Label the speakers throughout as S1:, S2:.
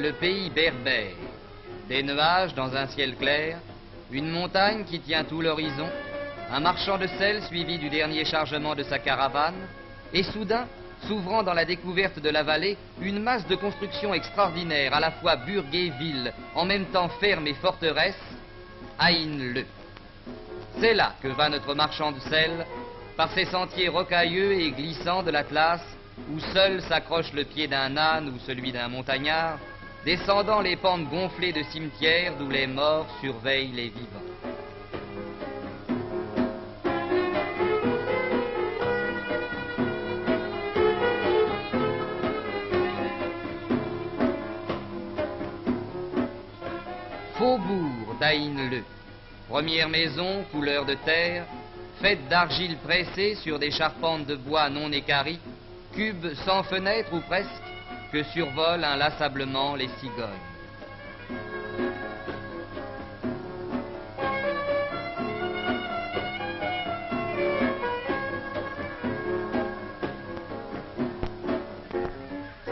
S1: le pays berbère. Des nuages dans un ciel clair, une montagne qui tient tout l'horizon, un marchand de sel suivi du dernier chargement de sa caravane, et soudain, s'ouvrant dans la découverte de la vallée, une masse de constructions extraordinaires, à la fois burg et ville, en même temps ferme et forteresse, Aïn-le. C'est là que va notre marchand de sel, par ces sentiers rocailleux et glissants de l'Atlas, où seul s'accroche le pied d'un âne ou celui d'un montagnard, descendant les pentes gonflées de cimetières d'où les morts surveillent les vivants. Faubourg d'Aïn-le. Première maison, couleur de terre, faite d'argile pressée sur des charpentes de bois non équarris, cubes sans fenêtre ou presque, que survolent inlassablement les cigognes.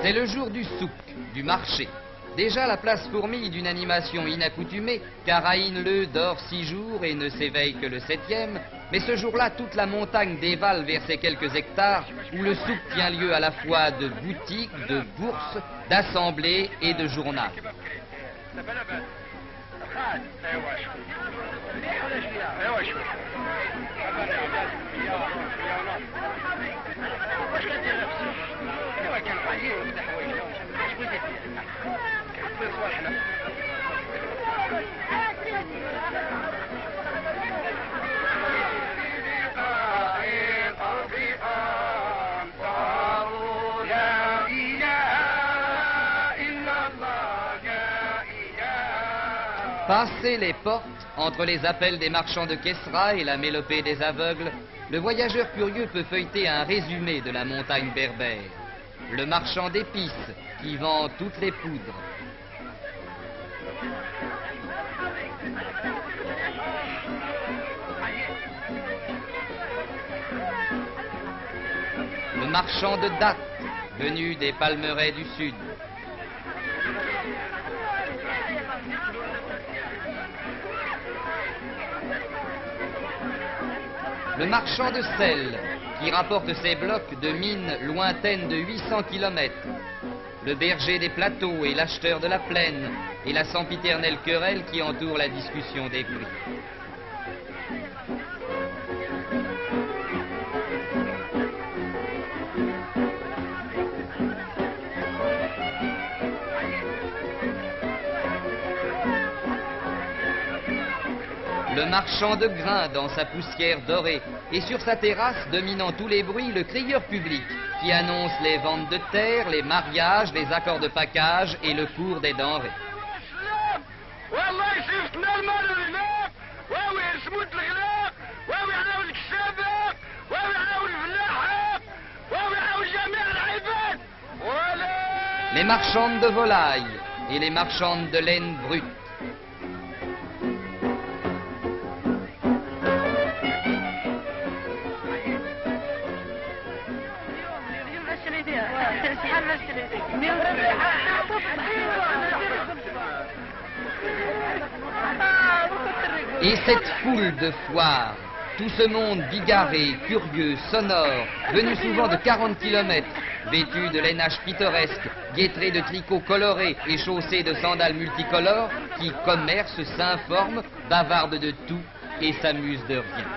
S1: C'est le jour du souk, du marché. Déjà la place fourmille d'une animation inaccoutumée, car Aïn-le dort 6 jours et ne s'éveille que le 7e, mais ce jour-là, toute la montagne dévale vers ces quelques hectares où le souk tient lieu à la fois de boutique, de bourse, d'assemblée et de journal. Passé les portes, entre les appels des marchands de Kessra et la mélopée des aveugles, le voyageur curieux peut feuilleter un résumé de la montagne berbère. Le marchand d'épices qui vend toutes les poudres. Le marchand de dattes, venu des palmeraies du sud. Le marchand de sel, qui rapporte ses blocs de mines lointaines de 800 km. Le berger des plateaux et l'acheteur de la plaine, et la sempiternelle querelle qui entoure la discussion des prix. Le marchand de grains dans sa poussière dorée, et sur sa terrasse, dominant tous les bruits, le crieur public, qui annonce les ventes de terre, les mariages, les accords de package et le cours des denrées. Les marchandes de volailles et les marchandes de laine brute. Et cette foule de foires, tout ce monde bigarré, curieux, sonore, venu souvent de 40 km, vêtu de lainage pittoresque, guettré de tricots colorés et chaussé de sandales multicolores, qui commercent, s'informent, bavardent de tout et s'amusent de rien.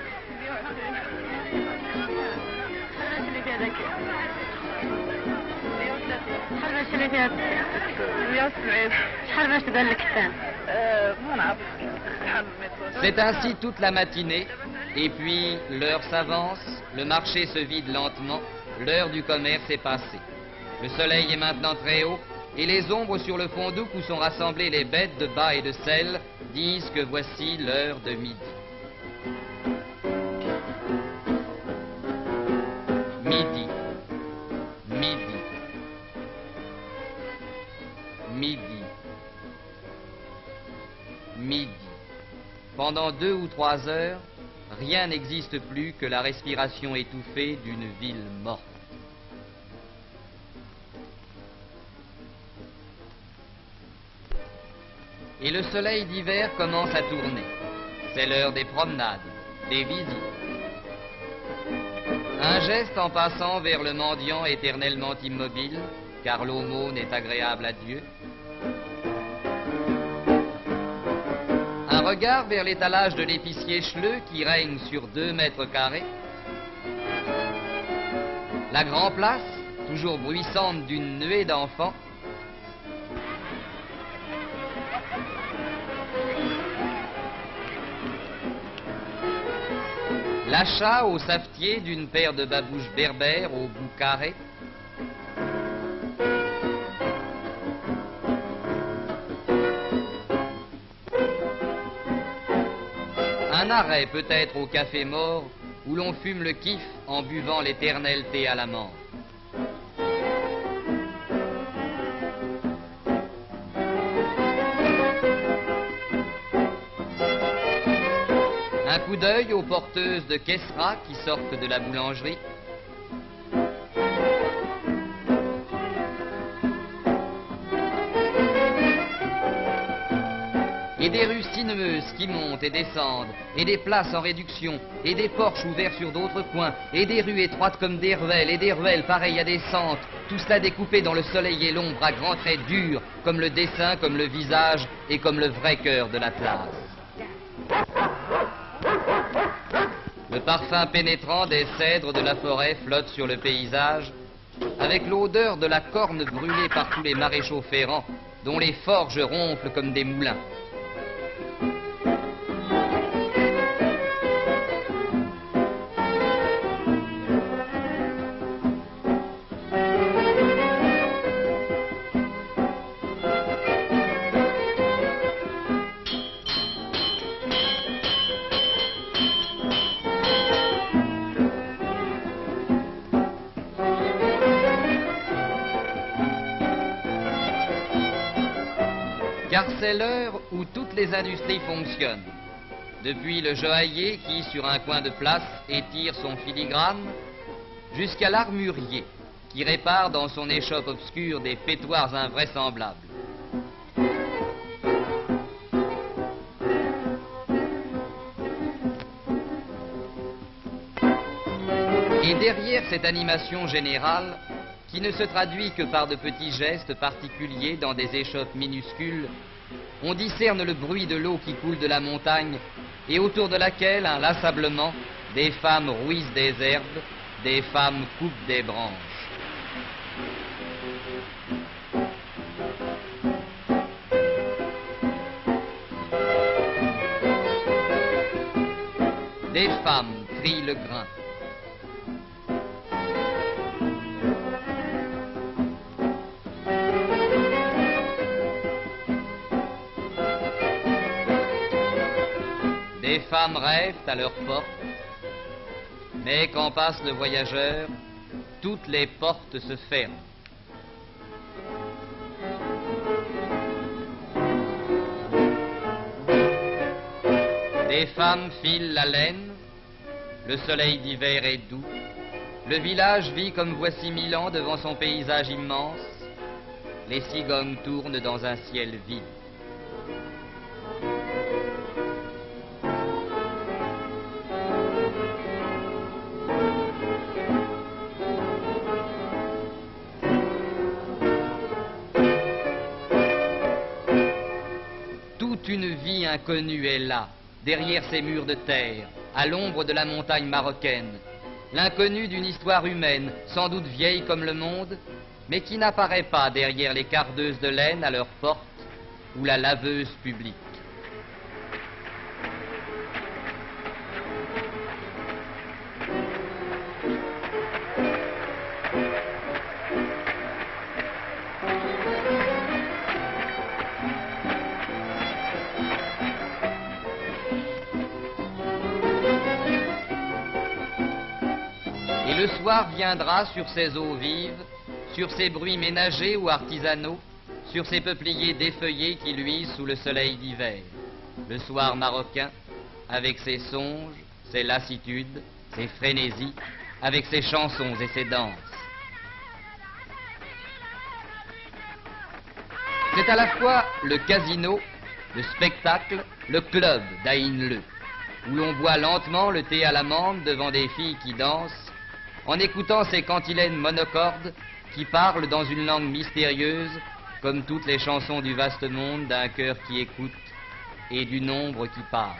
S1: C'est ainsi toute la matinée, et puis l'heure s'avance, le marché se vide lentement, l'heure du commerce est passée. Le soleil est maintenant très haut, et les ombres sur le fond d'où sont rassemblées les bêtes de bas et de sel disent que voici l'heure de midi. Midi. Midi. Midi. Midi. Pendant 2 ou 3 heures, rien n'existe plus que la respiration étouffée d'une ville morte. et le soleil d'hiver commence à tourner. C'est l'heure des promenades, des visites. Un geste en passant vers le mendiant éternellement immobile, car l'aumône est agréable à Dieu. Un regard vers l'étalage de l'épicier Chleux qui règne sur 2 mètres carrés. La Grand Place, toujours bruissante d'une nuée d'enfants. L'achat au savetier d'une paire de babouches berbères au bout carré. Un arrêt peut-être au café mort où l'on fume le kiff en buvant l'éternel thé à la menthe. Un coup d'œil aux porteuses de Kessra qui sortent de la boulangerie. Et des rues sinueuses qui montent et descendent, et des places en réduction, et des porches ouverts sur d'autres coins, et des rues étroites comme des ruelles, et des ruelles pareilles à des sentes, tout cela découpé dans le soleil et l'ombre à grands traits durs, comme le dessin, comme le visage, et comme le vrai cœur de l'Atlas. Le parfum pénétrant des cèdres de la forêt flotte sur le paysage, avec l'odeur de la corne brûlée par tous les maréchaux ferrants, dont les forges ronflent comme des moulins. Car c'est l'heure où toutes les industries fonctionnent. Depuis le joaillier qui, sur un coin de place, étire son filigrane, jusqu'à l'armurier qui répare dans son échoppe obscure des pétoirs invraisemblables. Et derrière cette animation générale, qui ne se traduit que par de petits gestes particuliers dans des échoppes minuscules, on discerne le bruit de l'eau qui coule de la montagne et autour de laquelle, inlassablement, des femmes rouissent des herbes, des femmes coupent des branches. Des femmes trient le grain. Les femmes rêvent à leur porte, mais quand passe le voyageur, toutes les portes se ferment. Des femmes filent la laine, le soleil d'hiver est doux, le village vit comme voici 1000 ans devant son paysage immense, les cigognes tournent dans un ciel vide. Toute une vie inconnue est là, derrière ces murs de terre, à l'ombre de la montagne marocaine. L'inconnu d'une histoire humaine, sans doute vieille comme le monde, mais qui n'apparaît pas derrière les cardeuses de laine à leur porte ou la laveuse publique. Et le soir viendra sur ces eaux vives, sur ces bruits ménagers ou artisanaux, sur ces peupliers défeuillés qui luisent sous le soleil d'hiver. Le soir marocain, avec ses songes, ses lassitudes, ses frénésies, avec ses chansons et ses danses. C'est à la fois le casino Le spectacle, le club d'Aïn-le, où l'on boit lentement le thé à l'amande devant des filles qui dansent, en écoutant ces cantilènes monocordes qui parlent dans une langue mystérieuse, comme toutes les chansons du vaste monde d'un cœur qui écoute et d'une ombre qui passe.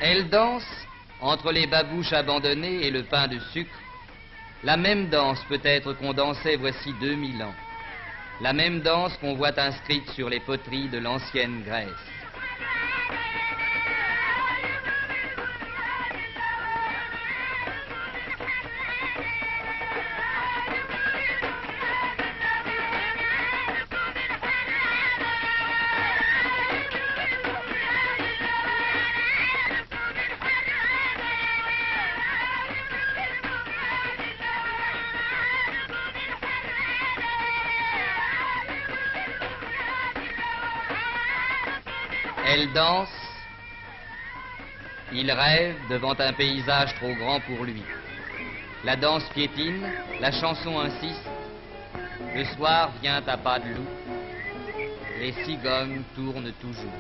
S1: Elle danse, entre les babouches abandonnées et le pain de sucre, la même danse peut-être qu'on dansait voici 2000 ans, la même danse qu'on voit inscrite sur les poteries de l'ancienne Grèce. Elle danse, il rêve devant un paysage trop grand pour lui. La danse piétine, la chanson insiste, le soir vient à pas de loup, les cigognes tournent toujours.